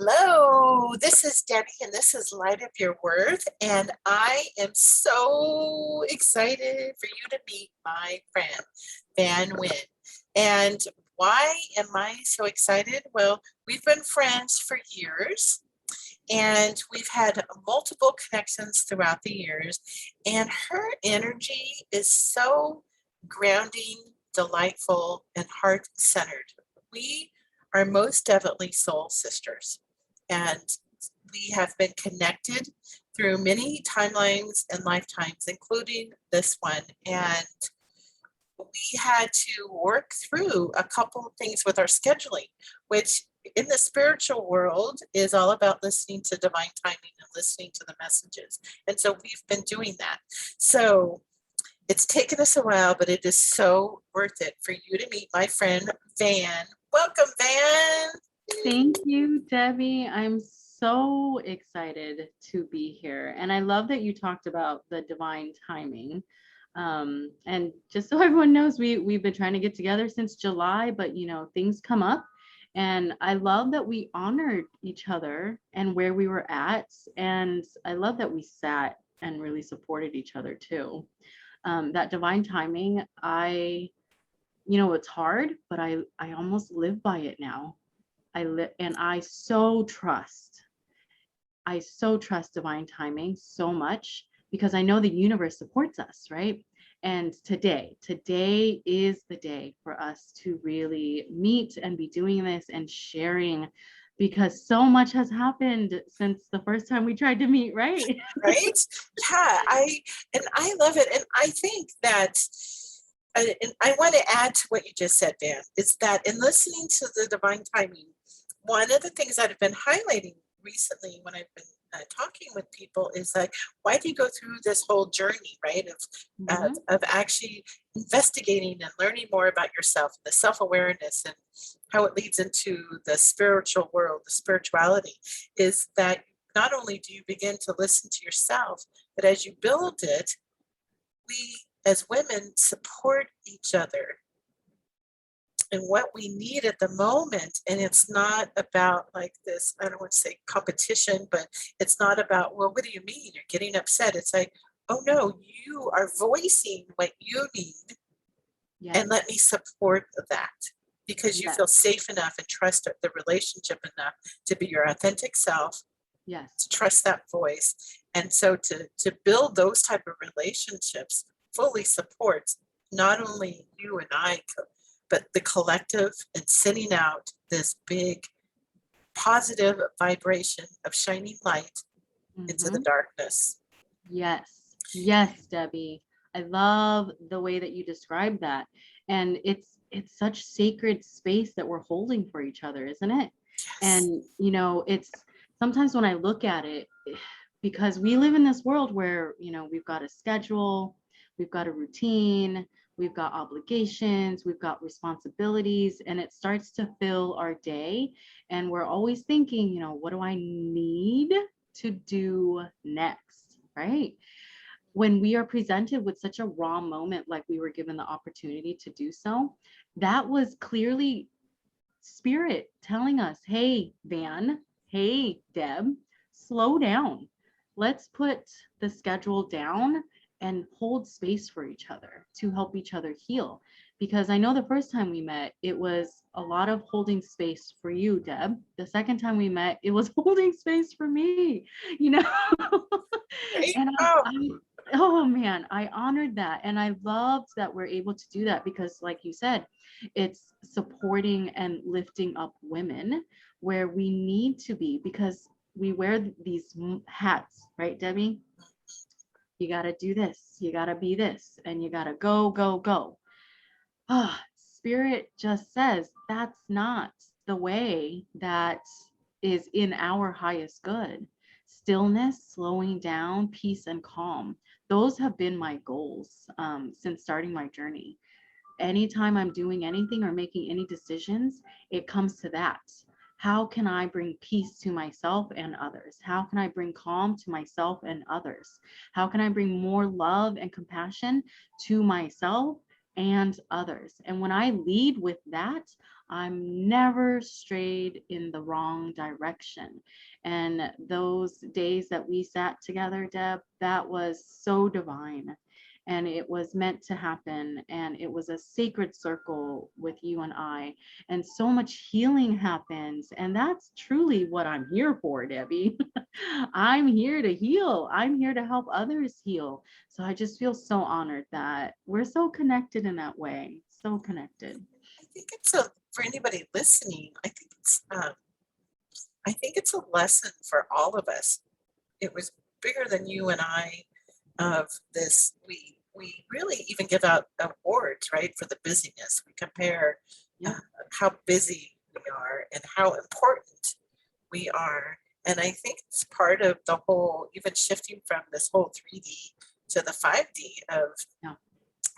Hello, this is Debbie, and this is Light Up Your Worth. And I am so excited for you to meet my friend, Van Nguyen. And why am I so excited? Well, we've been friends for years, and we've had multiple connections throughout the years. And her energy is so grounding, delightful, and heart centered. We are most definitely soul sisters. And we have been connected through many timelines and lifetimes, including this one. And we had to work through a couple of things with our scheduling, which in the spiritual world is all about listening to divine timing and listening to the messages. And so we've been doing that. So it's taken us a while, but it is so worth it for you to meet my friend, Van. Welcome, Van. Thank you, Debbie. I'm so excited to be here. And I love that you talked about the divine timing. And just so everyone knows, we've been trying to get together since July, but things come up. And I love that we honored each other and where we were at. And I love that we sat and really supported each other too. That divine timing, it's hard, but I almost live by it now. I so trust divine timing so much because I know the universe supports us, right? And today is the day for us to really meet and be doing this and sharing, because so much has happened since the first time we tried to meet, right? Right? Yeah, I love it. And I think that and I want to add to what you just said, Dan, is that in listening to the divine timing, one of the things that I've been highlighting recently when I've been talking with people is like, why do you go through this whole journey, right, of actually investigating and learning more about yourself, the self-awareness, and how it leads into the spiritual world, the spirituality, is that not only do you begin to listen to yourself, but as you build it, we as women support each other and what we need at the moment. And it's not about like this, I don't want to say competition, but it's not about, well, what do you mean? You're getting upset. It's like, oh no, you are voicing what you need. Yes. And let me support that because you feel safe enough and trust the relationship enough to be your authentic self. Yes. To trust that voice. And so to build those type of relationships fully supports not only you and I, but the collective, and sending out this big positive vibration of shining light into the darkness. Yes, Debbie. I love the way that you describe that. And it's such sacred space that we're holding for each other, isn't it? Yes. And, it's sometimes when I look at it, because we live in this world where, we've got a schedule, we've got a routine, we've got obligations, we've got responsibilities, and it starts to fill our day. And we're always thinking, what do I need to do next, right? When we are presented with such a raw moment, like we were given the opportunity to do so, that was clearly spirit telling us, hey, Van, hey, Deb, slow down. Let's put the schedule down and hold space for each other to help each other heal. Because I know the first time we met, it was a lot of holding space for you, Deb. The second time we met, it was holding space for me, And oh man, I honored that. And I loved that we're able to do that because, like you said, it's supporting and lifting up women where we need to be, because we wear these hats, right, Debbie? You got to do this, you got to be this, and you got to go, go, go. Spirit just says that's not the way that is in our highest good. Stillness, slowing down, peace, and calm. Those have been my goals since starting my journey. Anytime I'm doing anything or making any decisions, it comes to that. How can I bring peace to myself and others? How can I bring calm to myself and others? How can I bring more love and compassion to myself and others? And when I lead with that, I'm never strayed in the wrong direction. And those days that we sat together, Deb, that was so divine. And it was meant to happen. And it was a sacred circle with you and I. And so much healing happens. And that's truly what I'm here for, Debbie. I'm here to heal. I'm here to help others heal. So I just feel so honored that we're so connected in that way. So connected. I think it's a, for anybody listening, I think it's a lesson for all of us. It was bigger than you and I of this. We really even give out awards, right, for the busyness. We compare Yeah. how busy we are and how important we are. And I think it's part of the whole, even shifting from this whole 3D to the 5D of Yeah.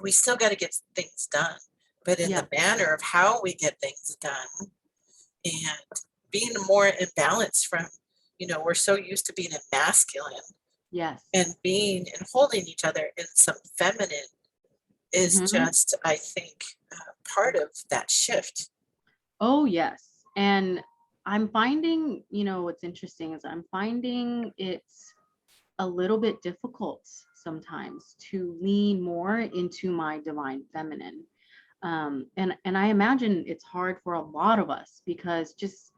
we still got to get things done, but in Yeah. the manner of how we get things done and being more in balance from, you know, we're so used to being in masculine Yes. and being and holding each other in some feminine is just, I think, part of that shift. Oh, yes. And I'm finding, you know, what's interesting is I'm finding it's a little bit difficult sometimes to lean more into my divine feminine. And I imagine it's hard for a lot of us because just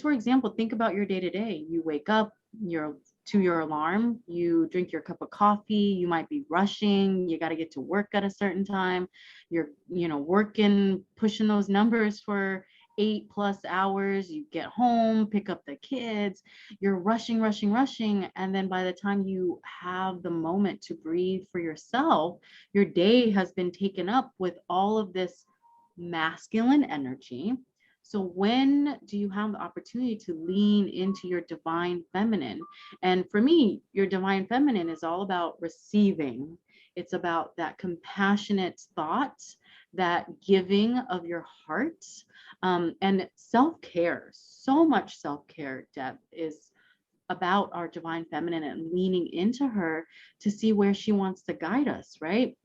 for example, think about your day to day. You wake up, you're to your alarm, you drink your cup of coffee, you might be rushing, you got to get to work at a certain time, you're, you know, working, pushing those numbers for 8+ hours, you get home, pick up the kids, you're rushing, and then by the time you have the moment to breathe for yourself, your day has been taken up with all of this masculine energy. So when do you have the opportunity to lean into your divine feminine? And for me, your divine feminine is all about receiving. It's about that compassionate thought, that giving of your heart, and self-care. So much self-care, Deb, is about our divine feminine and leaning into her to see where she wants to guide us, right?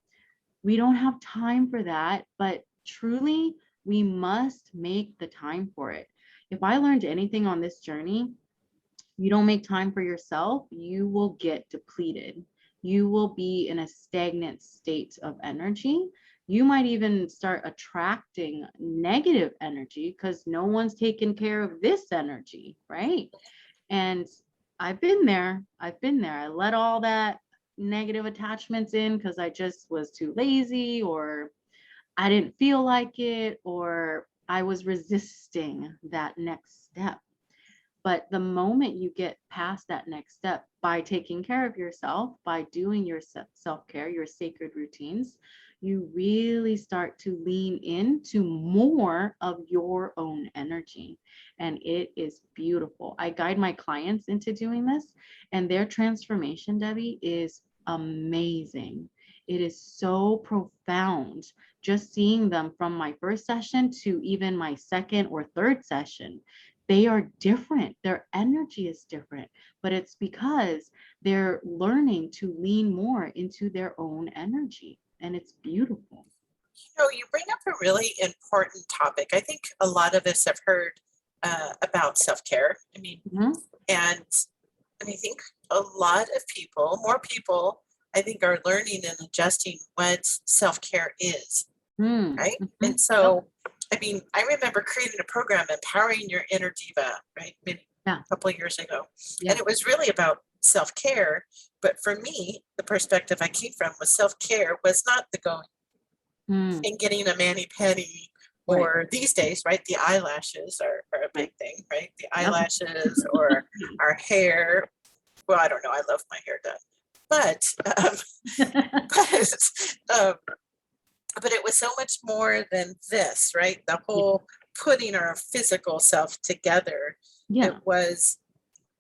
We don't have time for that, but truly, we must make the time for it. If I learned anything on this journey, you don't make time for yourself, you will get depleted. You will be in a stagnant state of energy. You might even start attracting negative energy because no one's taking care of this energy, right? And I've been there. I've been there. I let all that negative attachments in because I just was too lazy, or I didn't feel like it, or I was resisting that next step. But the moment you get past that next step by taking care of yourself, by doing your self-care, your sacred routines, you really start to lean into more of your own energy. And it is beautiful. I guide my clients into doing this, and their transformation, Debbie, is amazing. It is so profound just seeing them from my first session to even my second or third session. They are different. Their energy is different, but it's because they're learning to lean more into their own energy. And it's beautiful. You know, you bring up a really important topic. I think a lot of us have heard about self-care. I mean, and I think a lot of people, more people, I think, are learning and adjusting what self-care is, right? And so, I mean, I remember creating a program, Empowering Your Inner Diva, right? Maybe a couple of years ago. And it was really about self-care. But for me, the perspective I came from was self-care was not the going and getting a mani-pedi, or these days, right? The eyelashes are a big thing, right? The eyelashes or our hair. Well, I don't know. I love my hair done. But but it was so much more than this, right? The whole putting our physical self together. It was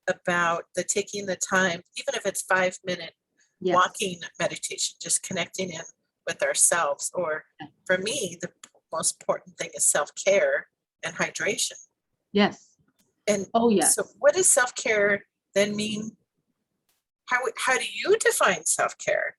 about the taking the time, even if it's 5-minute walking meditation, just connecting in with ourselves. Or for me, the most important thing is self-care and hydration. Yes. And so what does self-care then mean? How do you define self-care?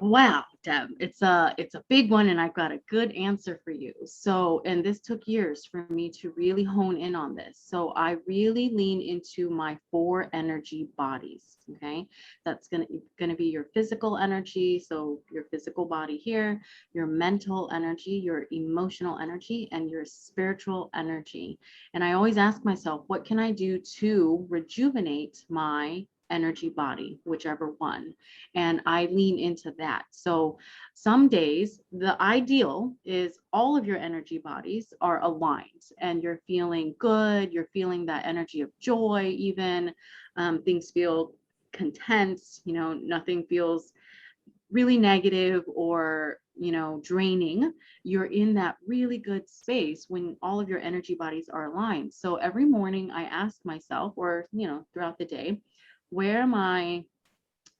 Wow, Deb, it's a big one, and I've got a good answer for you. So, and this took years for me to really hone in on this. So I really lean into my 4 energy bodies. Okay. That's gonna be your physical energy. So your physical body here, your mental energy, your emotional energy, and your spiritual energy. And I always ask myself, what can I do to rejuvenate my energy body, whichever one? And I lean into that. So some days the ideal is all of your energy bodies are aligned and you're feeling good, you're feeling that energy of joy, even things feel content, nothing feels really negative or draining. You're in that really good space when all of your energy bodies are aligned. So every morning I ask myself, or throughout the day, where am I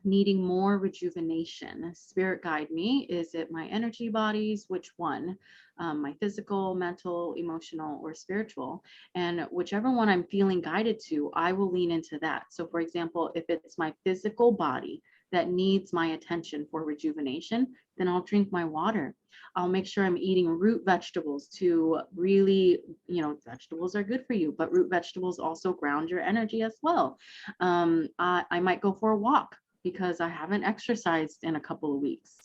needing more rejuvenation? Spirit guide me. Is it my energy bodies? Which one? My physical, mental, emotional, or spiritual? And whichever one I'm feeling guided to, I will lean into that. So, for example, if it's my physical body that needs my attention for rejuvenation, then I'll drink my water. I'll make sure I'm eating root vegetables to really, vegetables are good for you, but root vegetables also ground your energy as well. I might go for a walk because I haven't exercised in a couple of weeks,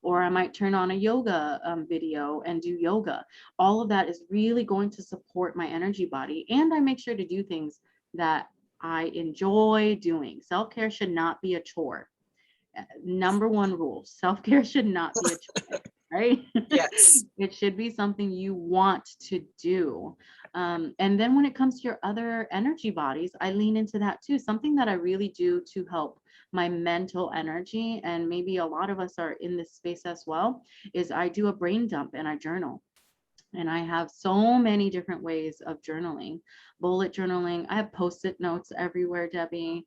or I might turn on a yoga video and do yoga. All of that is really going to support my energy body. And I make sure to do things that I enjoy doing. Self-care should not be a chore. Number one rule, self-care should not be a chore, right? Yes. It should be something you want to do. And then when it comes to your other energy bodies, I lean into that too. Something that I really do to help my mental energy, and maybe a lot of us are in this space as well, is I do a brain dump and I journal. And I have so many different ways of journaling. Bullet journaling. I have post-it notes everywhere, Debbie.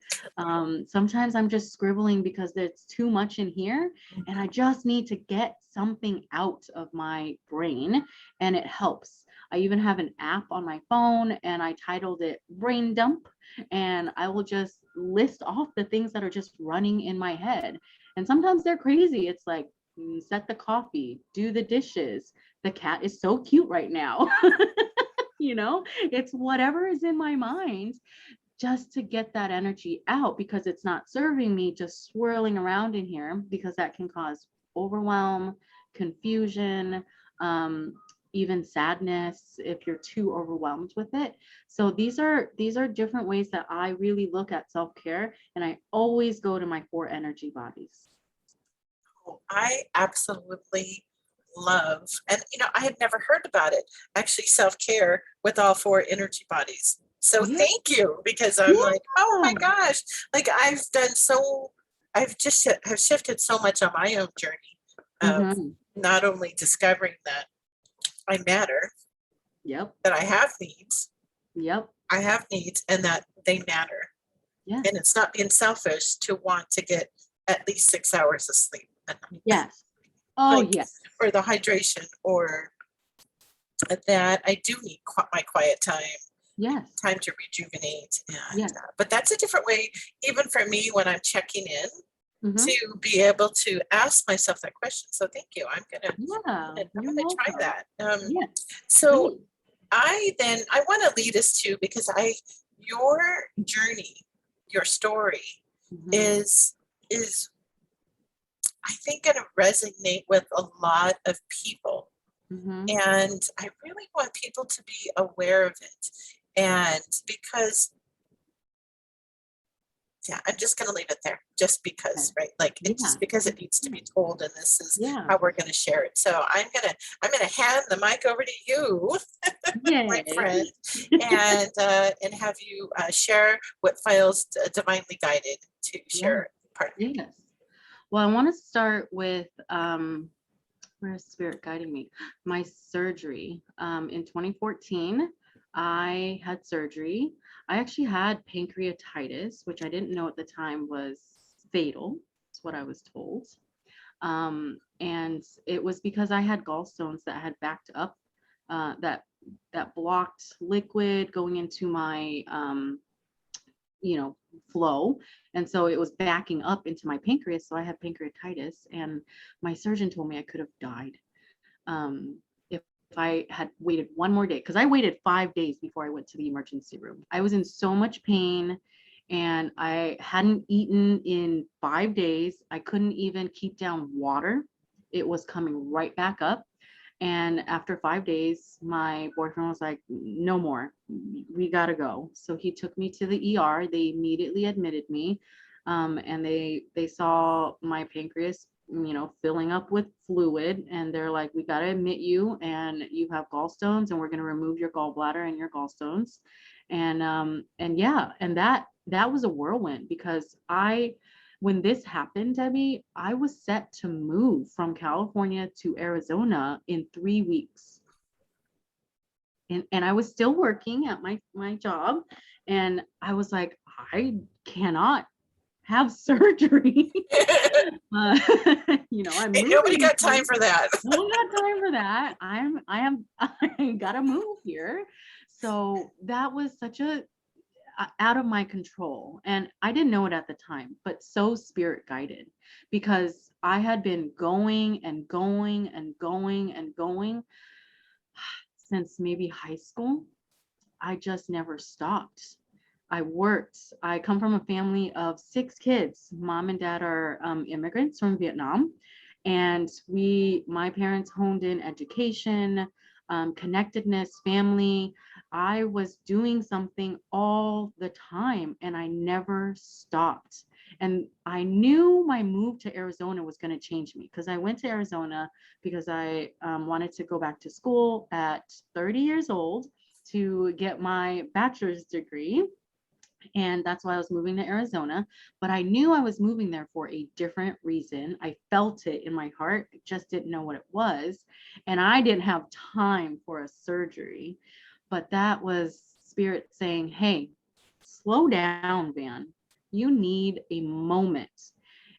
Sometimes I'm just scribbling because there's too much in here and I just need to get something out of my brain, and it helps. I even have an app on my phone and I titled it Brain Dump, and I will just list off the things that are just running in my head. And sometimes they're crazy. It's like, set the coffee, do the dishes, the cat is so cute right now. It's whatever is in my mind, just to get that energy out, because it's not serving me just swirling around in here, because that can cause overwhelm, confusion, even sadness if you're too overwhelmed with it. So these are different ways that I really look at self-care, and I always go to my 4 energy bodies. I absolutely love, and I had never heard about it, actually, self-care with all 4 energy bodies. So Yeah. thank you, because I'm like, oh my gosh, like I've just have shifted so much on my own journey of not only discovering that I matter, Yep. that I have needs, Yep. I have needs, and that they matter. Yeah. And it's not being selfish to want to get at least 6 hours of sleep at night. Yes. Oh, Like, yes. or the hydration, or that I do need my quiet time, Yes. time to rejuvenate. And, Yes. but that's a different way, even for me, when I'm checking in, Mhm. to be able to ask myself that question. So thank you. I'm Yeah, you're gonna try welcome. that. Yes. So Please. I want to lead us to, because your journey, your story Mhm. is I think going to resonate with a lot of people. Mhm. And I really want people to be aware of it. And because, yeah, I'm just going to leave it there, just because, Okay. right? Like, it's Yeah. just because it needs to be told, and this is Yeah. how we're going to share it. So I'm gonna hand the mic over to you, my friend, and have you share what feels divinely guided to Yeah. share part of your Yes. Well, I want to start with where's spirit guiding me? My surgery. In 2014, I had surgery. I actually had pancreatitis, which I didn't know at the time was fatal. That's what I was told. And it was because I had gallstones that had backed up, that blocked liquid going into my flow. And so it was backing up into my pancreas. So I had pancreatitis, and my surgeon told me I could have died if I had waited one more day, because I waited 5 days before I went to the emergency room. I was in so much pain, and I hadn't eaten in 5 days. I couldn't even keep down water. It was coming right back up. And after 5 days, my boyfriend was like, no more, we gotta go. So he took me to the ER. They immediately admitted me. And they saw my pancreas, filling up with fluid. And they're like, we gotta admit you, and you have gallstones, and we're gonna remove your gallbladder and your gallstones. And yeah, and that was a whirlwind, because when this happened, Debbie, I was set to move from California to Arizona in 3 weeks. And I was still working at my job. And I was like, I cannot have surgery. I'm Ain't nobody got time for that. No one got time for that. I gotta move here. So that was such a out of my control, and I didn't know it at the time, but so spirit guided, because I had been going and going and going and going since maybe high school. I just never stopped. I worked. I come from a family of 6 kids. Mom and dad are immigrants from Vietnam, and my parents honed in education, connectedness, family. I was doing something all the time, and I never stopped. And I knew my move to Arizona was going to change me, because I went to Arizona because I wanted to go back to school at 30 years old to get my bachelor's degree. And that's why I was moving to Arizona. But I knew I was moving there for a different reason. I felt it in my heart. I just didn't know what it was. And I didn't have time for a surgery. But that was spirit saying, hey, slow down, Van. You need a moment.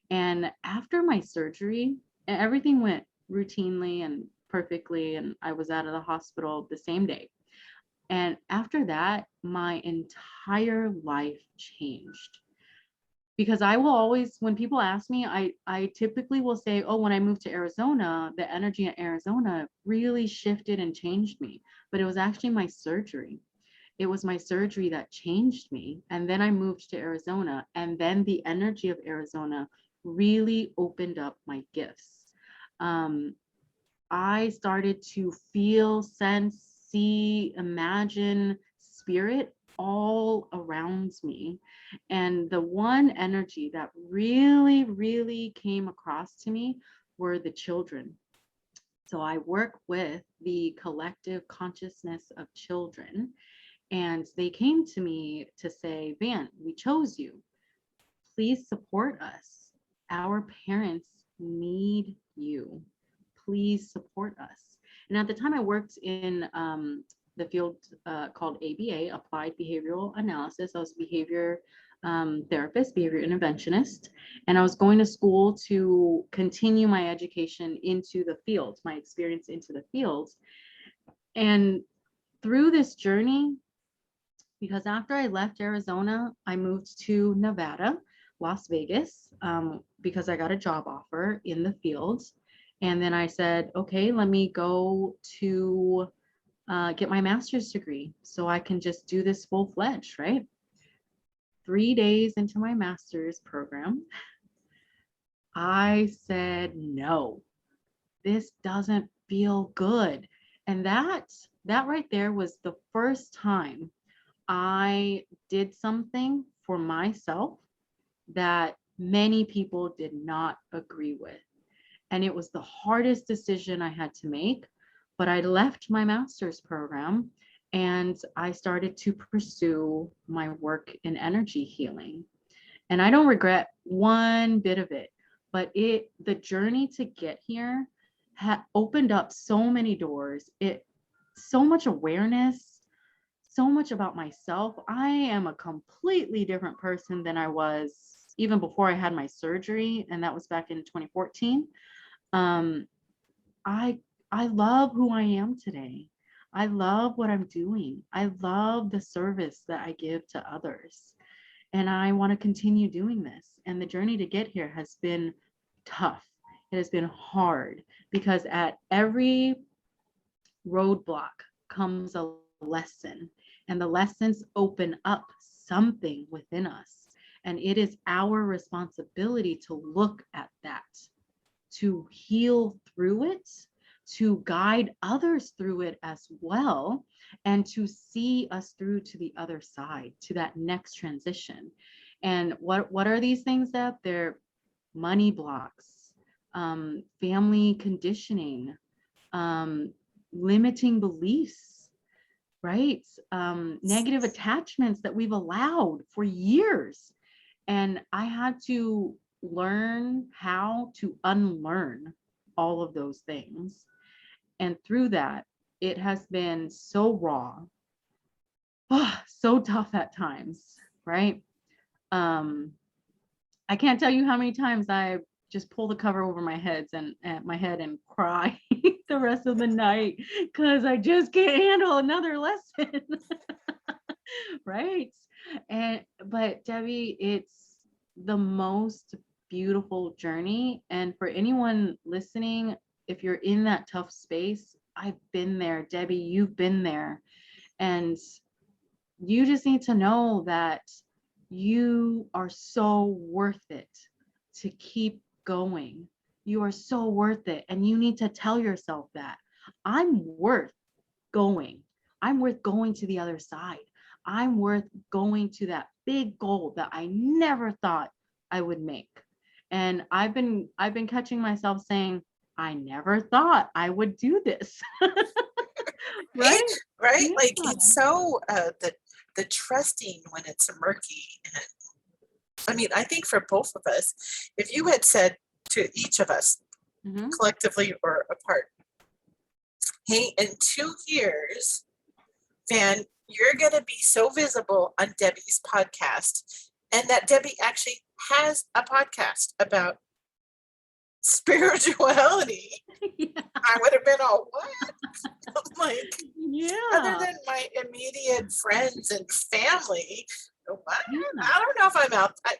And after my surgery, everything went routinely and perfectly. And I was out of the hospital the same day. And after that, my entire life changed, because I will always, when people ask me, I typically will say, oh, when I moved to Arizona, the energy in Arizona really shifted and changed me. But it was actually my surgery. It was my surgery that changed me. And then I moved to Arizona, and then the energy of Arizona really opened up my gifts. I started to feel, sense, see, imagine spirit all around me. And the one energy that really, really came across to me were the children. So I work with the collective consciousness of children. And they came to me to say, Van, we chose you. Please support us. Our parents need you. Please support us. And at the time I worked in the field called ABA, Applied Behavioral Analysis. I was a behavior therapist, behavior interventionist, and I was going to school to continue my education into the field, my experience into the field. And through this journey, because after I left Arizona, I moved to Nevada, Las Vegas, because I got a job offer in the field. And then I said, okay, let me go to get my master's degree so I can just do this full-fledged, right? 3 days into my master's program, I said, no, this doesn't feel good. And that right there was the first time I did something for myself that many people did not agree with. And it was the hardest decision I had to make. But I left my master's program and I started to pursue my work in energy healing. And I don't regret one bit of it, but the journey to get here opened up so many doors. So much awareness, so much about myself. I am a completely different person than I was even before I had my surgery, and that was back in 2014. I love who I am today. I love what I'm doing. I love the service that I give to others. And I want to continue doing this. And the journey to get here has been tough. It has been hard because at every roadblock comes a lesson, and the lessons open up something within us. And it is our responsibility to look at that, to heal through it, to guide others through it as well, and to see us through to the other side, to that next transition. And what are these things, Deb? They're money blocks, family conditioning, limiting beliefs, right? Negative attachments that we've allowed for years. And I had to learn how to unlearn all of those things. And through that, it has been so raw, so tough at times, right? I can't tell you how many times I just pull the cover over my head and cry the rest of the night because I just can't handle another lesson. Right? But Debbie, it's the most beautiful journey. And for anyone listening, if you're in that tough space, I've been there. Debbie, you've been there. And you just need to know that you are so worth it to keep going. You are so worth it. And you need to tell yourself that I'm worth going. I'm worth going to the other side. I'm worth going to that big goal that I never thought I would make. And I've been catching myself saying, I never thought I would do this. Right? Right? Yeah. Like it's so the trusting when it's murky. And I mean, I think for both of us, if you had said to each of us, collectively or apart, hey, in 2 years, Van, you're going to be so visible on Debbie's podcast, and that Debbie actually has a podcast about spirituality. Yeah. I would have been all, what? Like, yeah. Other than my immediate friends and family, what? Yeah. I don't know if I'm out. I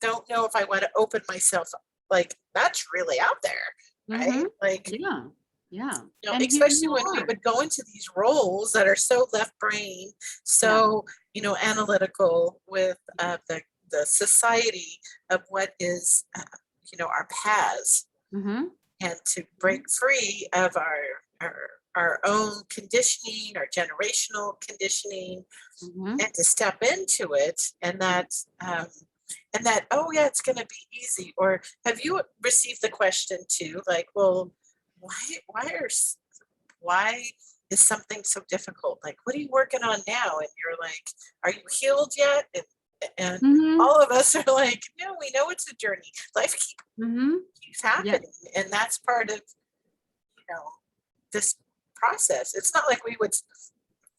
don't know if I want to open myself up. Like, that's really out there, right? Like, yeah. Especially when we would go into these roles that are so left brain, so analytical with the society of what is our paths, and to break free of our own conditioning, our generational conditioning, and to step into it, and that oh yeah, it's going to be easy. Or have you received the question too, like, well, why is something so difficult? Like, what are you working on now? And you're like, are you healed yet? And all of us are like, no, we know it's a journey. Life keeps happening. And that's part of, this process. It's not like we would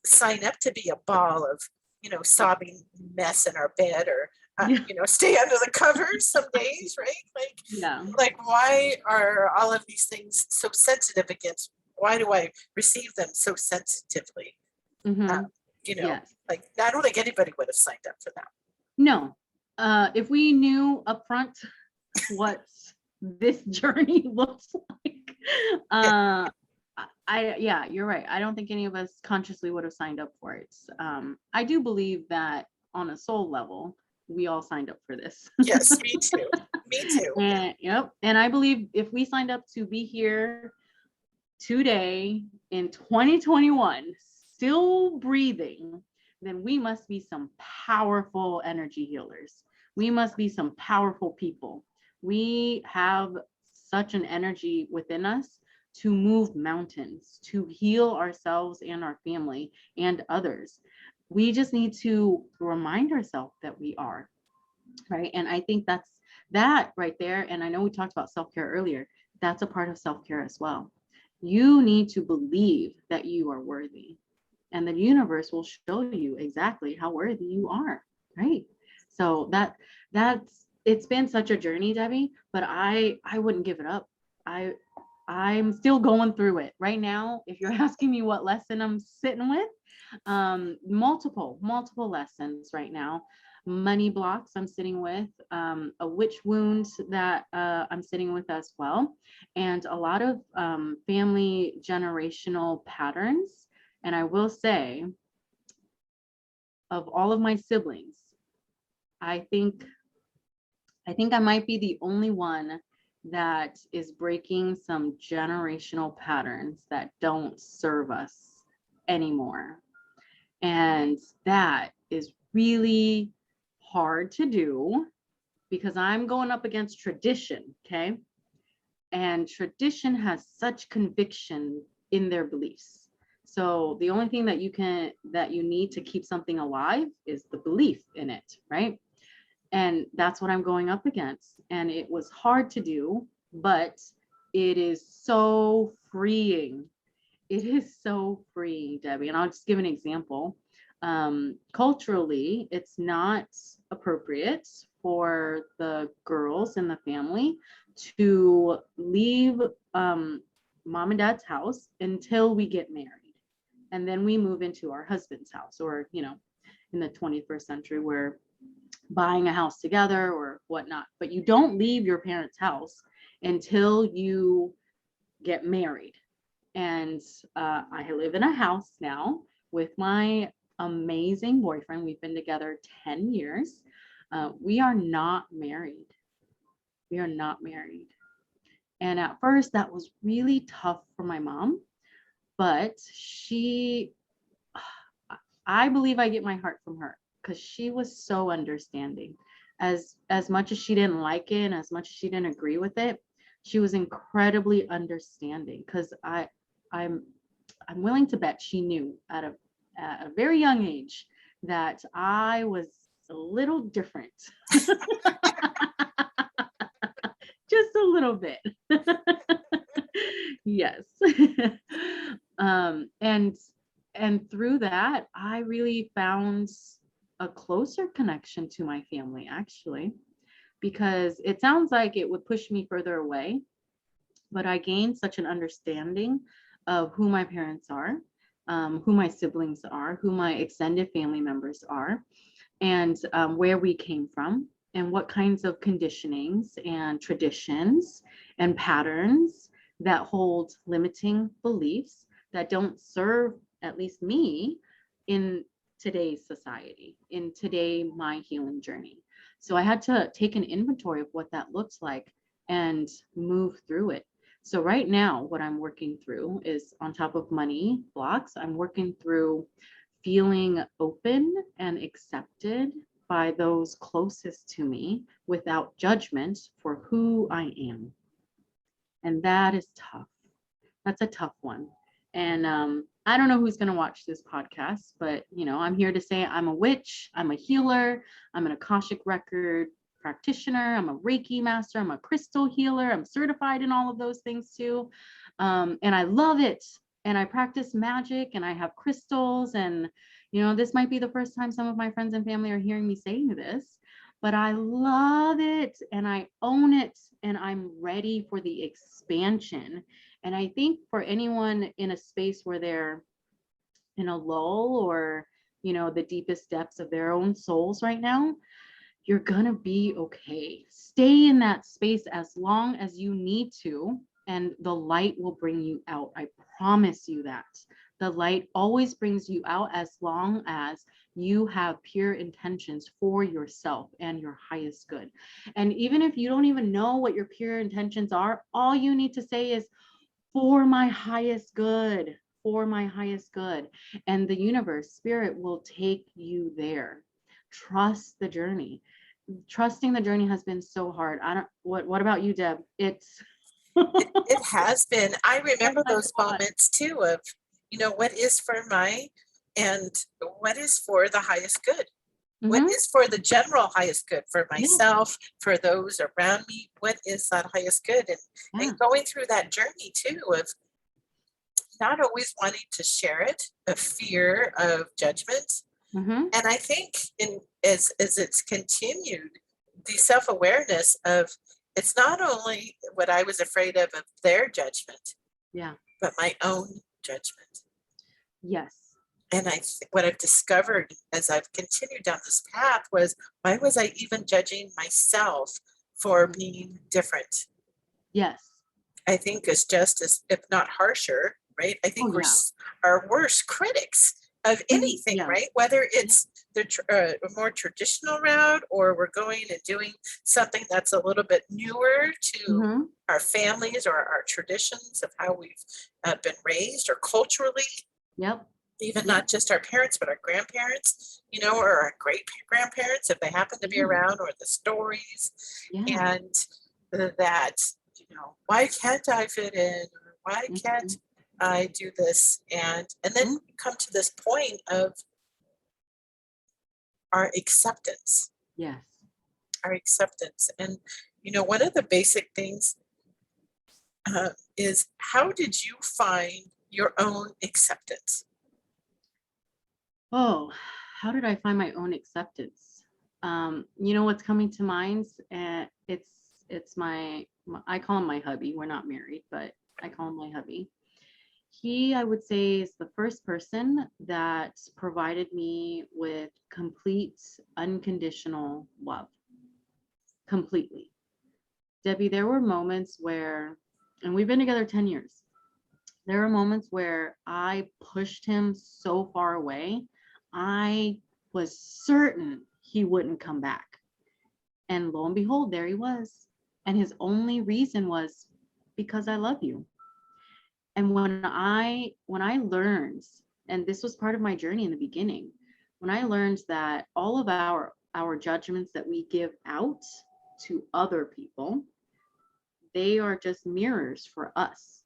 sign up to be a ball of, sobbing mess in our bed, or, stay under the covers some days, right? Like, why are all of these things so sensitive against? Why do I receive them so sensitively? Like, I don't think anybody would have signed up for that. No. If we knew upfront what this journey looks like, you're right. I don't think any of us consciously would have signed up for it. I do believe that on a soul level, we all signed up for this. Yes, me too. Me too. And I believe if we signed up to be here today in 2021, still breathing, then we must be some powerful energy healers. We must be some powerful people. We have such an energy within us to move mountains, to heal ourselves and our family and others. We just need to remind ourselves that we are, right? And I think that's that right there. And I know we talked about self-care earlier. That's a part of self-care as well. You need to believe that you are worthy, and the universe will show you exactly how worthy you are, right? So it's been such a journey, Debbie, but I wouldn't give it up. I'm still going through it right now. If you're asking me what lesson I'm sitting with, multiple lessons right now. money blocks I'm sitting with, a witch wound that I'm sitting with as well, and a lot of family generational patterns. And I will say, of all of my siblings, I think I might be the only one that is breaking some generational patterns that don't serve us anymore. And that is really hard to do because I'm going up against tradition, okay? And tradition has such conviction in their beliefs. So the only thing that you need to keep something alive is the belief in it, right? And that's what I'm going up against. And it was hard to do, but it is so freeing. It is so freeing, Debbie. And I'll just give an example. Culturally, it's not appropriate for the girls in the family to leave mom and dad's house until we get married. And then we move into our husband's house, or, in the 21st century, we're buying a house together or whatnot. But you don't leave your parents' house until you get married. And I live in a house now with my amazing boyfriend. We've been together 10 years. We are not married. We are not married. And at first, that was really tough for my mom. But I believe I get my heart from her because she was so understanding. As much as she didn't like it and as much as she didn't agree with it, she was incredibly understanding, because I'm willing to bet she knew at a very young age that I was a little different. Just a little bit. Yes. And through that, I really found a closer connection to my family, actually, because it sounds like it would push me further away, but I gained such an understanding of who my parents are, who my siblings are, who my extended family members are, and where we came from, and what kinds of conditionings and traditions and patterns that hold limiting beliefs that don't serve, at least me, in today's society, in my healing journey. So I had to take an inventory of what that looks like and move through it. So right now, what I'm working through is, on top of money blocks, I'm working through feeling open and accepted by those closest to me without judgment for who I am. And that is tough. That's a tough one. And I don't know who's going to watch this podcast, but, I'm here to say I'm a witch, I'm a healer, I'm an Akashic Record practitioner, I'm a Reiki Master, I'm a crystal healer, I'm certified in all of those things too. And I love it. And I practice magic and I have crystals. And, this might be the first time some of my friends and family are hearing me saying this, but I love it and I own it and I'm ready for the expansion. And I think for anyone in a space where they're in a lull or, the deepest depths of their own souls right now, you're going to be okay. Stay in that space as long as you need to, and the light will bring you out. I promise you that. The light always brings you out as long as you have pure intentions for yourself and your highest good. And even if you don't even know what your pure intentions are, all you need to say is, for my highest good, for my highest good. And the universe, spirit will take you there. Trust the journey. Trusting the journey has been so hard. What about you, Deb? It has been. I remember those moments too of, what is for my, and what is for the highest good? What is for the general highest good for myself, for those around me? What is that highest good? And going through that journey too of not always wanting to share it, of fear of judgment. And I think as it's continued, the self-awareness of, it's not only what I was afraid of their judgment, but my own judgment. Yes. And what I've discovered as I've continued down this path was, why was I even judging myself for being different? Yes. I think is just as, if not harsher, right? I think Oh, we're yeah. our worst critics of anything, Yeah. right? Whether it's the more traditional route, or we're going and doing something that's a little bit newer to Mm-hmm. our families or our traditions of how we've been raised, or culturally, Yep. even Yep. not just our parents, but our grandparents, or our great grandparents, if they happen to be Yeah. around, or the stories. Yeah. And that, why can't I fit in? Or why can't Mhm. I do this? And then come to this point of our acceptance, Yes. our acceptance. And, one of the basic things is, how did you find your own acceptance? Oh, how did I find my own acceptance? What's coming to mind? It's my I call him my hubby. We're not married, but I call him my hubby. He, I would say, is the first person that provided me with complete unconditional love. Completely. Debbie, there were moments where, and we've been together 10 years. There were moments where I pushed him so far away. I was certain he wouldn't come back. And lo and behold, there he was. And his only reason was because I love you. And when I learned, and this was part of my journey in the beginning, when I learned that all of our judgments that we give out to other people, they are just mirrors for us.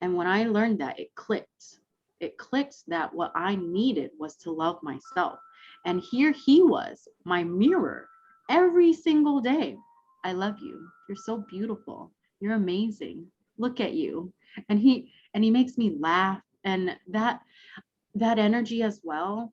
And when I learned that, it clicked. It clicked that what I needed was to love myself. And here he was, my mirror, every single day. I love you. You're so beautiful. You're amazing. Look at you. And he makes me laugh. And that energy as well,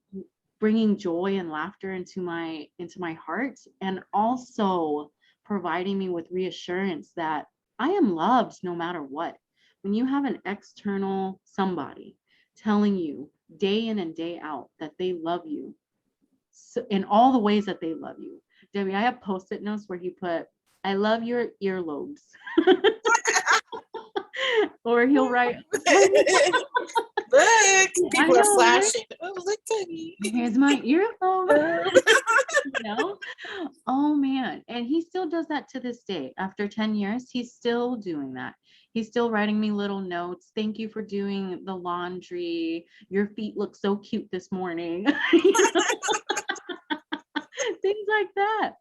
bringing joy and laughter into my heart, and also providing me with reassurance that I am loved no matter what. When you have an external somebody telling you day in and day out that they love you, so in all the ways that they love you. Debbie, I have post-it notes where he put, I love your earlobes. Or he'll write, Look, I people are know, right? flashing. Oh, look at me. Here's my earlobe. You know? Oh man. And he still does that to this day. After 10 years, he's still doing that. He's still writing me little notes. Thank you for doing the laundry. Your feet look so cute this morning. Things like that.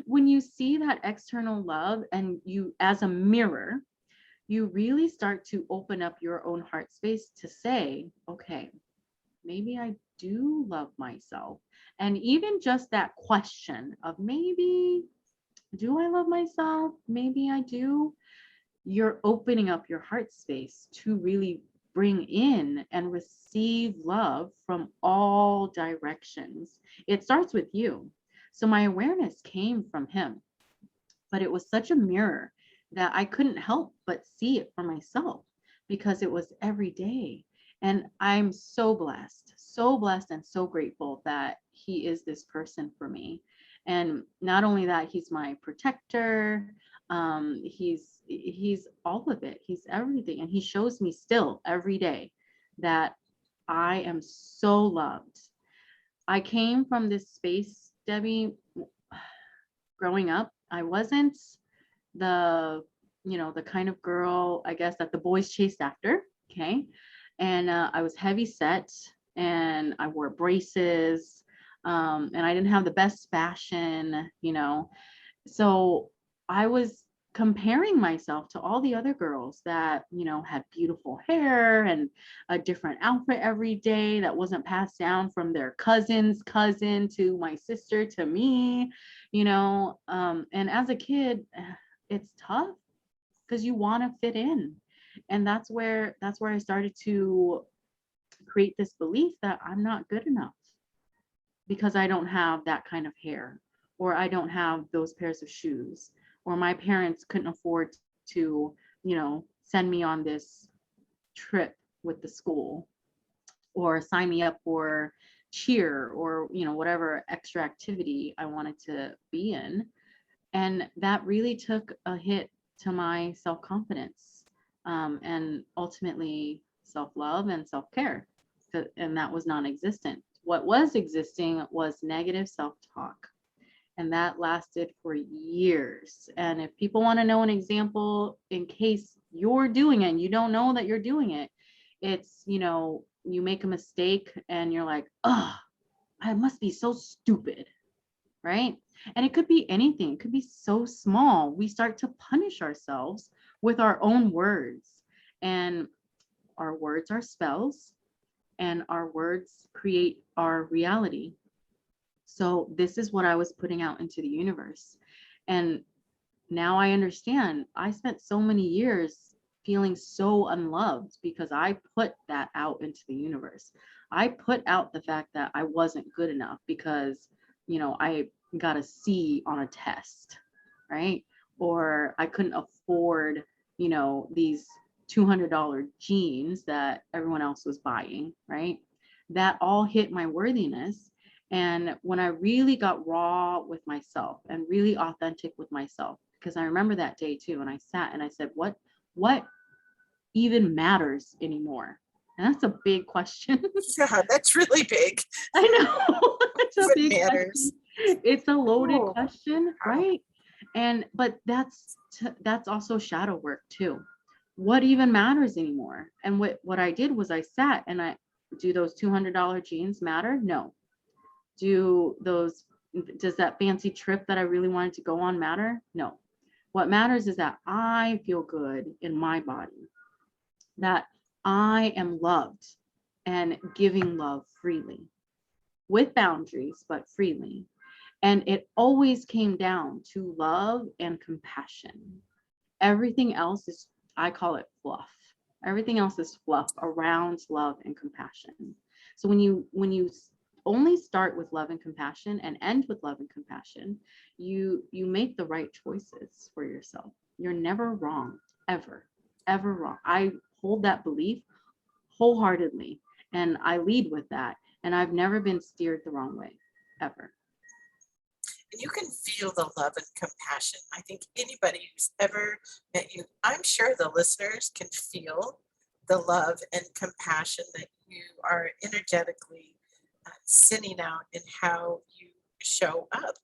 When you see that external love and you as a mirror, you really start to open up your own heart space to say, okay, maybe I do love myself. And even just that question of maybe, do I love myself? Maybe I do. You're opening up your heart space to really bring in and receive love from all directions. It starts with you. So my awareness came from him, but it was such a mirror that I couldn't help but see it for myself because it was every day. And I'm so blessed and so grateful that he is this person for me. And not only that, he's my protector. He's all of it. He's everything. And he shows me still every day that I am so loved. I came from this space, Debbie, growing up. I wasn't the kind of girl, I guess, that the boys chased after. Okay. And I was heavy set and I wore braces, and I didn't have the best fashion. So I was comparing myself to all the other girls that, had beautiful hair and a different outfit every day that wasn't passed down from their cousin's cousin to my sister to me. And as a kid, it's tough because you want to fit in. And that's where I started to create this belief that I'm not good enough because I don't have that kind of hair, or I don't have those pairs of shoes, or my parents couldn't afford to, send me on this trip with the school. or sign me up for cheer or, you know, whatever extra activity I wanted to be in. And that really took a hit to my self-confidence, and ultimately self-love and self-care. And that was non-existent. What was existing was negative self-talk. And that lasted for years. And if people want to know an example, in case you're doing it and you don't know that you're doing it, it's, you know, you make a mistake and you're like, oh, I must be so stupid, right? And it could be anything. It could be so small. We start to punish ourselves with our own words. And our words are spells, and our words create our reality. So this is what I was putting out into the universe. And now I understand. I spent so many years feeling so unloved because I put that out into the universe. I put out the fact that I wasn't good enough because, you know, I got a C on a test, right? Or I couldn't afford, you know, these $200 jeans that everyone else was buying, right? That all hit my worthiness. And when I really got raw with myself and really authentic with myself, because I remember that day too, and I sat and I said, what even matters anymore? And that's a big question. Yeah, that's really big. I know. It's a What big matters? question. It's a loaded Oh, question, wow. right? And but that's also shadow work too. What even matters anymore? And what I did was I sat and I do those $200 jeans matter? No. Does that fancy trip that I really wanted to go on matter? No. What matters is that I feel good in my body, that I am loved and giving love freely, with boundaries, but freely. And it always came down to love and compassion. Everything else is, I call it fluff. Everything else is fluff around love and compassion. So when you only start with love and compassion and end with love and compassion, you make the right choices for yourself. You're never wrong, ever wrong. I hold that belief wholeheartedly, and I lead with that, and I've never been steered the wrong way, ever. And you can feel the love and compassion. I think anybody who's ever met you, I'm sure the listeners can feel the love and compassion that you are energetically sending out in how you show up.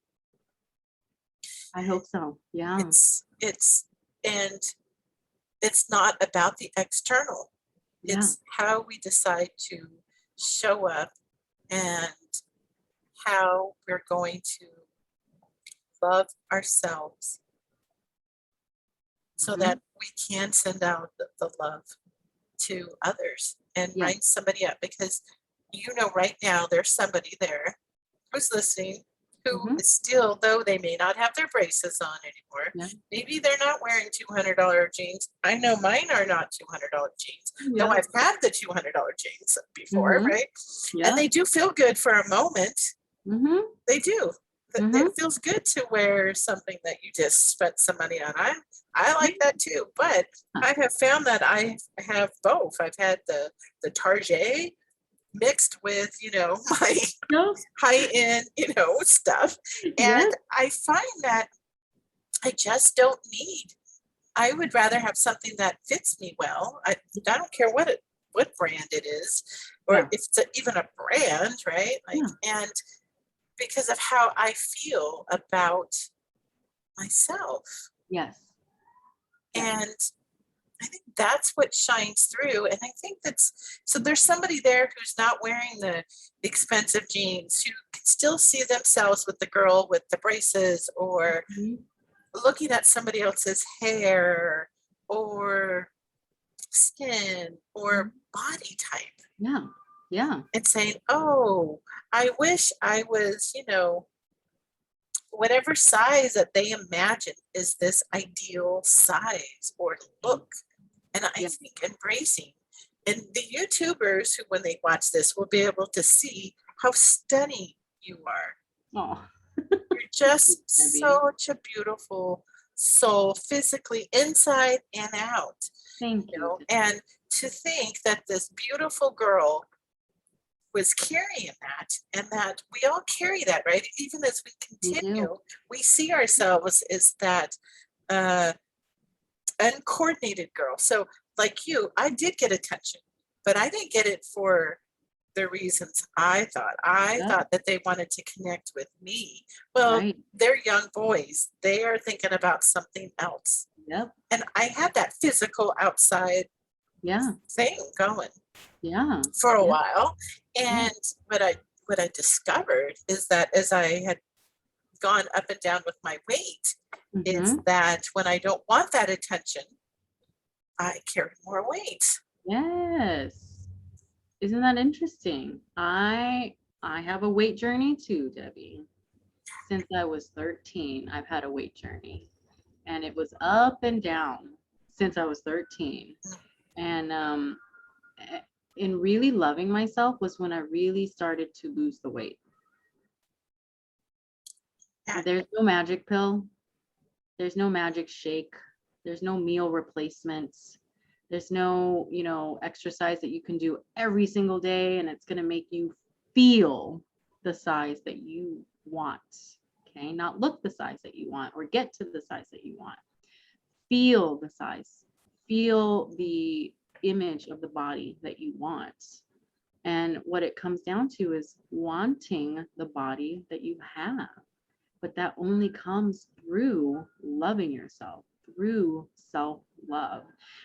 I hope so. Yeah. And it's not about the external. Yeah. It's how we decide to show up and how we're going to love ourselves so that we can send out the love to others and Yeah. line somebody up, because you know right now there's somebody there who's listening who is still, though they may not have their braces on anymore, Yeah. maybe they're not wearing $200 jeans. I know mine are not $200 jeans, though Yeah. I've had the $200 jeans before, right? Yeah. And they do feel good for a moment. They do. It feels good to wear something that you just spent some money on. I like that too, but I have found that I have both. I've had the Target mixed with, you know, my high-end, you know, stuff. And I find that I just don't need. I would rather have something that fits me well. I don't care what brand it is, or if it's even a brand, right? Like, and because of how I feel about myself. Yes. And I think that's what shines through. And I think so there's somebody there who's not wearing the expensive jeans, who can still see themselves with the girl with the braces, or looking at somebody else's hair or skin or body type. Yeah. Yeah. And saying, oh, I wish I was, you know, whatever size that they imagine is this ideal size or look. And I think embracing, and the YouTubers who, when they watch this, will be able to see how stunning you are. Oh, you're just such a beautiful soul, physically, inside and out. Thank you. And to think that this beautiful girl was carrying that, and that we all carry that, right? Even as we We continue, do. we see ourselves as that uncoordinated girl. So like you, I did get attention, but I didn't get it for the reasons I thought. I Yep. thought that they wanted to connect with me. Well, Right. they're young boys. They are thinking about something else. Yep. And I had that physical outside Yeah. thing going Yeah. for a Yeah. while. And what I discovered is that as I had gone up and down with my weight, is Mm-hmm. that when I don't want that attention, I carry more weight. Yes. Isn't that interesting? I have a weight journey too, Debbie. Since I was 13, I've had a weight journey, and it was up and down since I was 13. And in really loving myself was when I really started to lose the weight. Yeah. There's no magic pill. There's no magic shake. There's no meal replacements. There's no, exercise that you can do every single day and it's going to make you feel the size that you want. Okay. Not look the size that you want or get to the size that you want. Feel the size. Feel the image of the body that you want. And what it comes down to is wanting the body that you have. But that only comes through loving yourself, through self-love.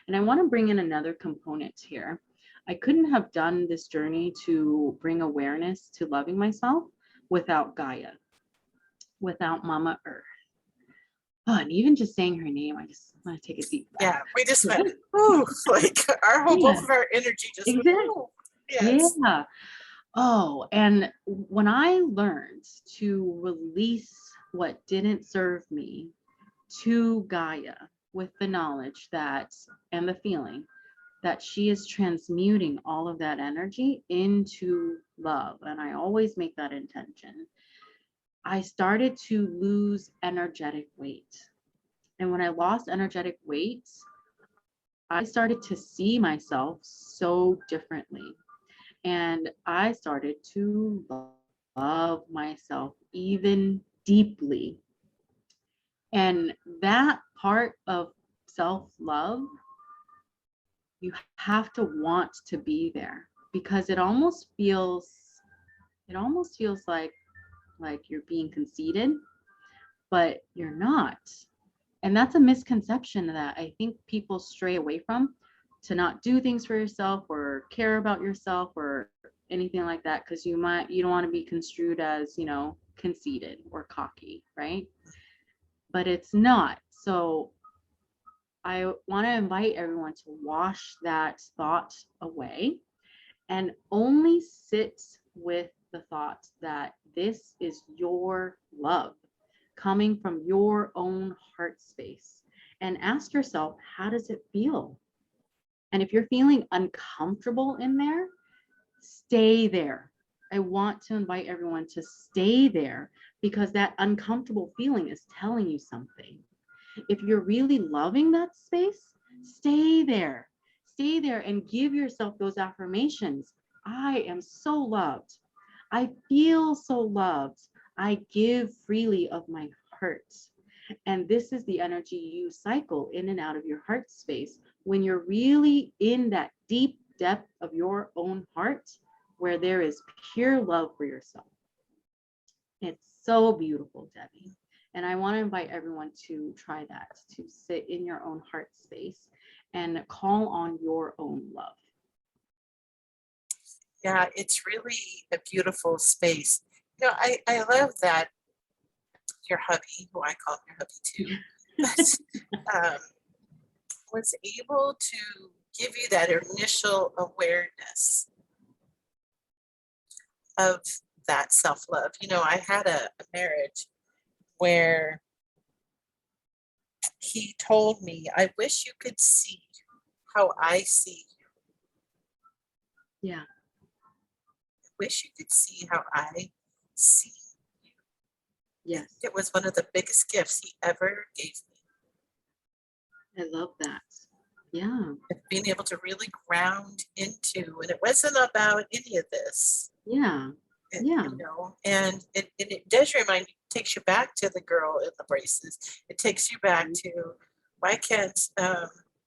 And I want to bring in another component here. I couldn't have done this journey to bring awareness to loving myself without Gaia, without Mama Earth. Oh, and even just saying her name, I just want to take a deep breath. Yeah, we just went, ooh, like our whole, both of our energy just went, Exactly. ooh. Yes. Yeah. Oh, and when I learned to release what didn't serve me to Gaia with the knowledge that, and the feeling that she is transmuting all of that energy into love, and I always make that intention, I started to lose energetic weight. And when I lost energetic weight, I started to see myself so differently. And I started to love myself even deeply. And that part of self-love, you have to want to be there, because it almost feels like you're being conceited, but you're not. And that's a misconception that I think people stray away from, to not do things for yourself or care about yourself or anything like that, because you don't want to be construed as, conceited or cocky, right? But it's not. So I want to invite everyone to wash that thought away and only sit with the thought that this is your love coming from your own heart space, and ask yourself, how does it feel? And if you're feeling uncomfortable in there, stay there. I want to invite everyone to stay there, because that uncomfortable feeling is telling you something. If you're really loving that space, stay there. Stay there and give yourself those affirmations. I am so loved. I feel so loved. I give freely of my heart. And this is the energy you cycle in and out of your heart space when you're really in that deep depth of your own heart, where there is pure love for yourself. It's so beautiful, Debbie. And I want to invite everyone to try that, to sit in your own heart space and call on your own love. Yeah, it's really a beautiful space. I love that your hubby, who I call your hubby too, but was able to give you that initial awareness of that self-love. I had a marriage where he told me, I wish you could see how I see you. Yeah. I wish you could see how I see you. Yes. It was one of the biggest gifts he ever gave me. I love that. Yeah. being able to really ground into, and it wasn't about any of this. Yeah. Yeah. You know, and it does remind you, takes you back to the girl in the braces. It takes you back to, why can't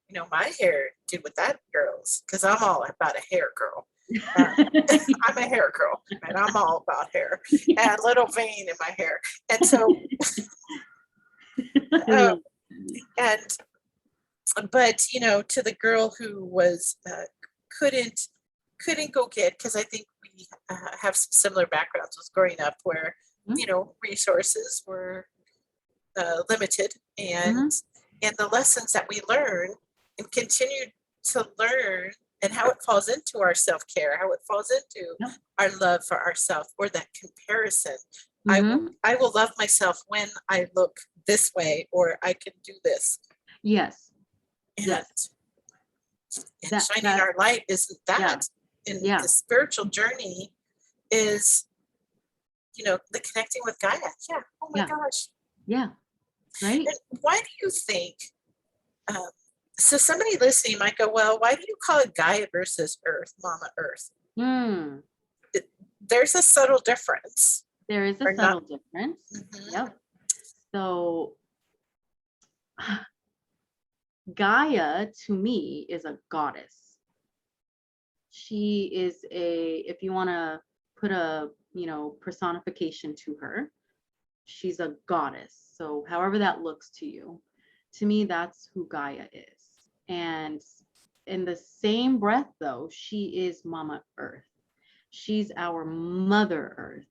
you know, my hair do what that girl's? Because I'm all about a hair girl. I'm a hair girl, and I'm all about hair and a little vein in my hair. And so, and but you know, to the girl who was couldn't go get, because I think we have some similar backgrounds with growing up where you know, resources were limited, and the lessons that we learn and continue to learn, and how it falls into our self-care, how it falls into our love for ourselves, or that comparison. I will love myself when I look this way, or I can do this. Yes. And, yes. and shining our light isn't that. In the spiritual journey is, you know, the connecting with Gaia. Yeah. Oh my gosh. Yeah. Right. And why do you think, so somebody listening might go, well, why do you call it Gaia versus Earth, Mama Earth? There's a subtle difference. There is a subtle difference. Yep. So Gaia to me is a goddess. She is if you want to put a, you know, personification to her, she's a goddess. So however that looks to you, to me, that's who Gaia is. And in the same breath, though, she is Mama Earth. She's our Mother Earth.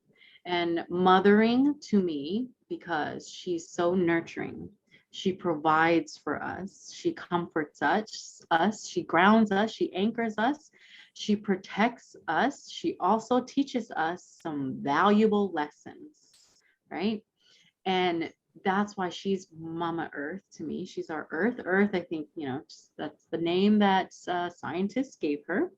And mothering to me, because she's so nurturing, she provides for us, she comforts us, she grounds us, she anchors us, she protects us, she also teaches us some valuable lessons, right? And that's why she's Mama Earth to me. She's our Earth. Earth, I think, you know, that's the name that scientists gave her.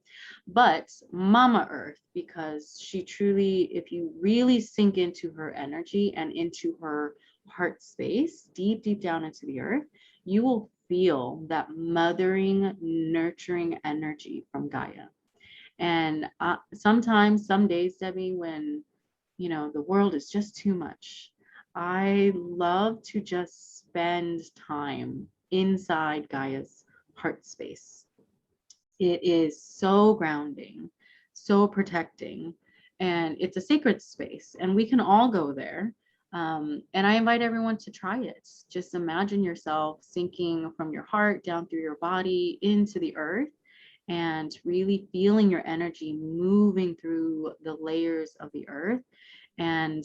But Mama Earth, because she truly, if you really sink into her energy and into her heart space, deep, deep down into the earth, you will feel that mothering, nurturing energy from Gaia. And sometimes, some days, Debbie, when, you know, the world is just too much, I love to just spend time inside Gaia's heart space. It is so grounding, so protecting, and it's a sacred space, and we can all go there. And I invite everyone to try it. Just imagine yourself sinking from your heart down through your body into the earth, and really feeling your energy moving through the layers of the earth. And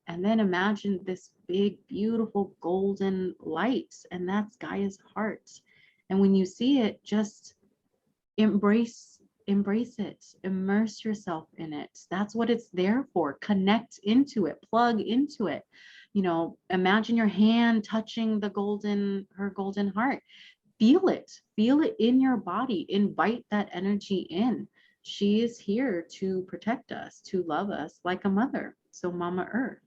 then imagine this big, beautiful golden light, and that's Gaia's heart. And when you see it, just embrace it, immerse yourself in it. That's what it's there for. Connect into it, plug into it. You know, imagine your hand touching her golden heart. Feel it in your body. Invite that energy in. She is here to protect us, to love us like a mother. So Mama Earth.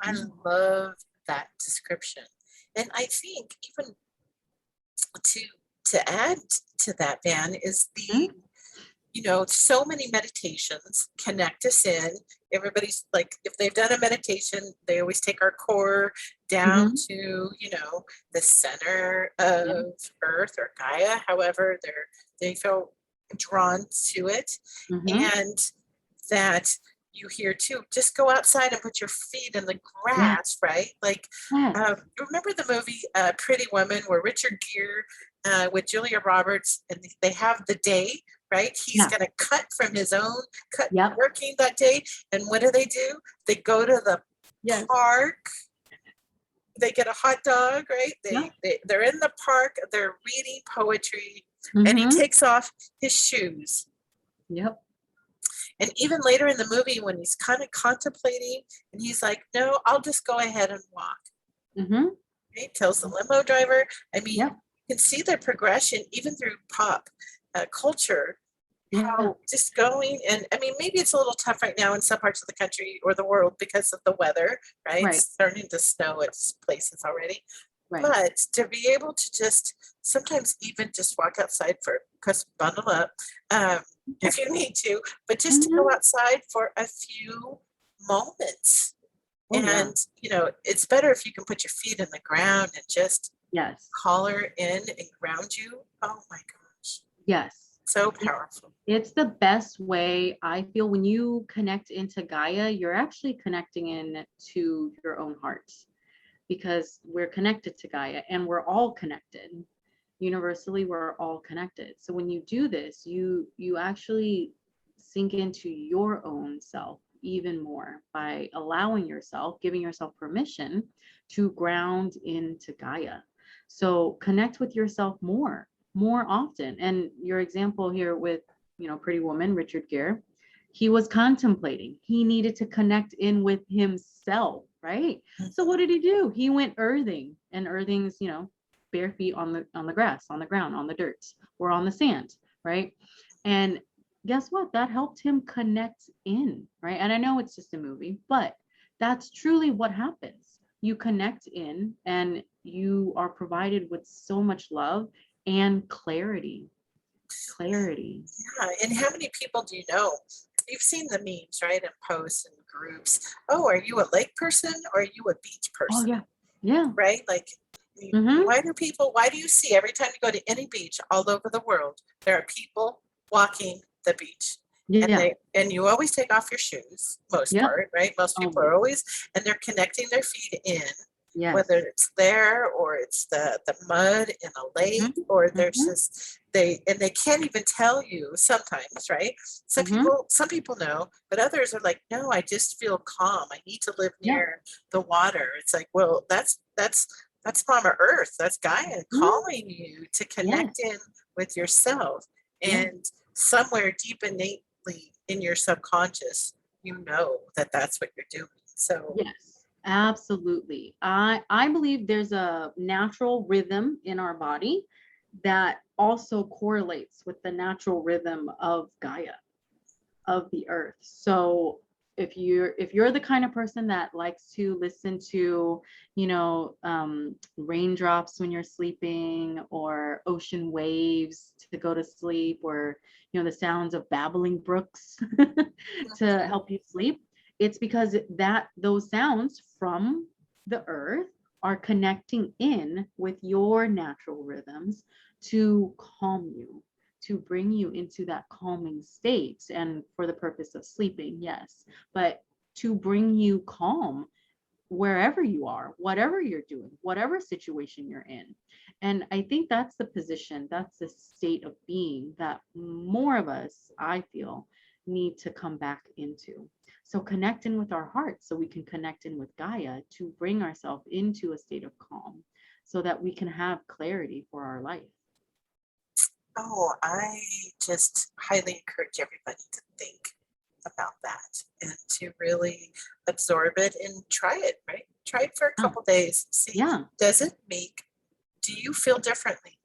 I love that description. And I think even to add to that, Van, is the, you know, so many meditations connect us in. Everybody's like, if they've done a meditation, they always take our core down to, you know, the center of Earth or Gaia, however they feel drawn to it. And that you hear too, just go outside and put your feet in the grass, right? Like, remember the movie Pretty Woman, where Richard Gere with Julia Roberts, and they have the day, right? He's going to cut from his own working that day. And what do? They go to the park. They get a hot dog, right? They're in the park. They're reading poetry, and he takes off his shoes. And even later in the movie, when he's kind of contemplating, and he's like, no, I'll just go ahead and walk. He tells the limo driver. I mean, you can see the progression even through pop culture, how just going. And I mean, maybe it's a little tough right now in some parts of the country or the world because of the weather, right? It's starting to snow at places already. Right. But to be able to just sometimes even just walk outside because bundle up if you need to, but just to go outside for a few moments. Oh, yeah. And, it's better if you can put your feet in the ground and just Yes. call her in and ground you. Oh my gosh. Yes. So powerful. It's the best way. I feel when you connect into Gaia, you're actually connecting in to your own heart, because we're connected to Gaia and we're all connected. Universally, we're all connected. So when you do this, you actually sink into your own self even more by allowing yourself, giving yourself permission to ground into Gaia. So connect with yourself more often. And your example here with, Pretty Woman, Richard Gere, he was contemplating. He needed to connect in with himself, right? So what did he do? He went earthing, and earthing's, bare feet on the grass, on the ground, on the dirt, or on the sand, right? And guess what? That helped him connect in, right? And I know it's just a movie, but that's truly what happens. You connect in and you are provided with so much love and clarity. Clarity. Yeah. And how many people do you know? You've seen the memes, right? And posts and groups. Oh, are you a lake person or are you a beach Oh, person? yeah. Yeah. Right? Like, why do you see every time you go to any beach all over the world, there are people walking the beach? Yeah. And you always take off your shoes, most Yep. part, right? Most people are always, and they're connecting their feet in, Yes. whether it's there or it's the mud in a lake, or there's just they can't even tell you sometimes, right? Some people know, but others are like, no, I just feel calm. I need to live near the water. It's like, well, that's Mama Earth. That's Gaia calling you to connect in with yourself. And somewhere deep innately in your subconscious, that that's what you're doing. So yes, absolutely. I believe there's a natural rhythm in our body that also correlates with the natural rhythm of Gaia, of the earth. So if you're the kind of person that likes to listen to, raindrops when you're sleeping, or ocean waves to go to sleep, or the sounds of babbling brooks to help you sleep, it's because those sounds from the earth are connecting in with your natural rhythms to calm you, to bring you into that calming state, and for the purpose of sleeping, yes, but to bring you calm wherever you are, whatever you're doing, whatever situation you're in. And I think that's the position, that's the state of being that more of us, I feel, need to come back into. So connect in with our hearts so we can connect in with Gaia to bring ourselves into a state of calm so that we can have clarity for our life. Oh, I just highly encourage everybody to think about that and to really absorb it and try it, right? Try it for a couple days. See, do you feel differently?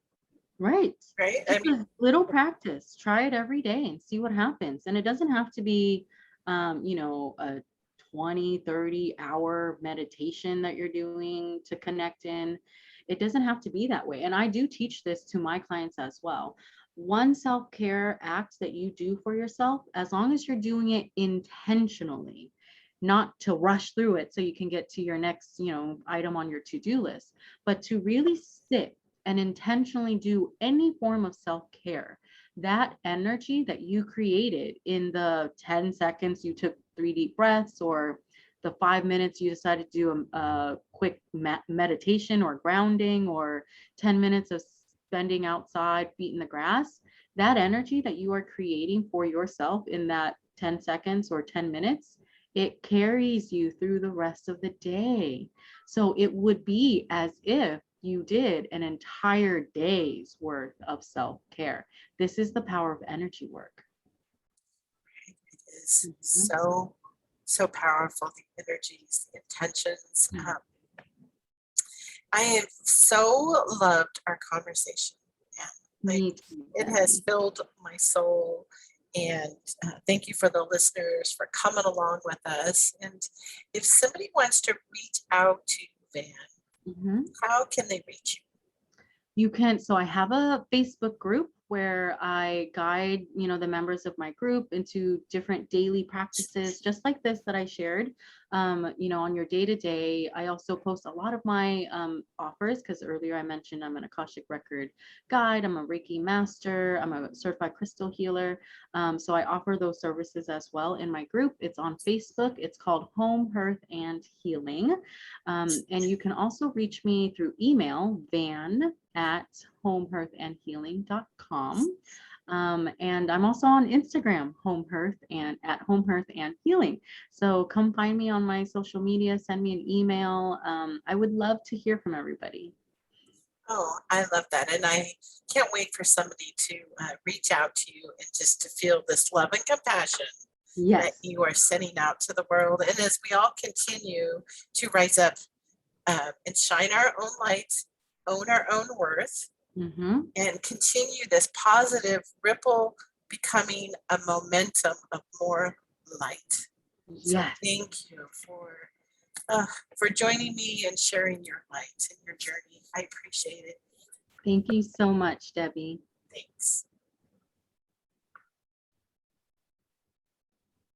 Right. Right? Just a little practice. Try it every day and see what happens. And it doesn't have to be, a 20, 30-hour meditation that you're doing to connect in. It doesn't have to be that way. And I do teach this to my clients as well. One self-care act that you do for yourself, as long as you're doing it intentionally, not to rush through it so you can get to your next, item on your to-do list, but to really sit and intentionally do any form of self-care. That energy that you created in the 10 seconds you took 3 deep breaths, or the 5 minutes you decided to do a quick meditation or grounding, or 10 minutes of spending outside, feet in the grass, that energy that you are creating for yourself in that 10 seconds or 10 minutes, it carries you through the rest of the day. So it would be as if you did an entire day's worth of self-care. This is the power of energy work. It is so powerful, the energies, the intentions. I have so loved our conversation. It has filled my soul. And thank you for the listeners for coming along with us. And if somebody wants to reach out to Van, Mhm. How can they reach you? You can, so I have a Facebook group where I guide, the members of my group into different daily practices, just like this that I shared, on your day to day. I also post a lot of my offers because earlier I mentioned I'm an Akashic Record guide, I'm a Reiki Master, I'm a certified crystal healer. So I offer those services as well in my group. It's on Facebook. It's called Home, Hearth, and Healing. And you can also reach me through email, van@homehearthandhealing.com. And I'm also on Instagram, Home Hearth and at Home Hearth and Healing. So come find me on my social media, send me an email. I would love to hear from everybody. Oh, I love that. And I can't wait for somebody to reach out to you and just to feel this love and compassion that Yes. you are sending out to the world. And as we all continue to rise up and shine our own light, own our own worth, Mm-hmm. and continue this positive ripple, becoming a momentum of more light. So Yes. thank you for joining me and sharing your light and your journey. I appreciate it. Thank you so much, Debbie. Thanks.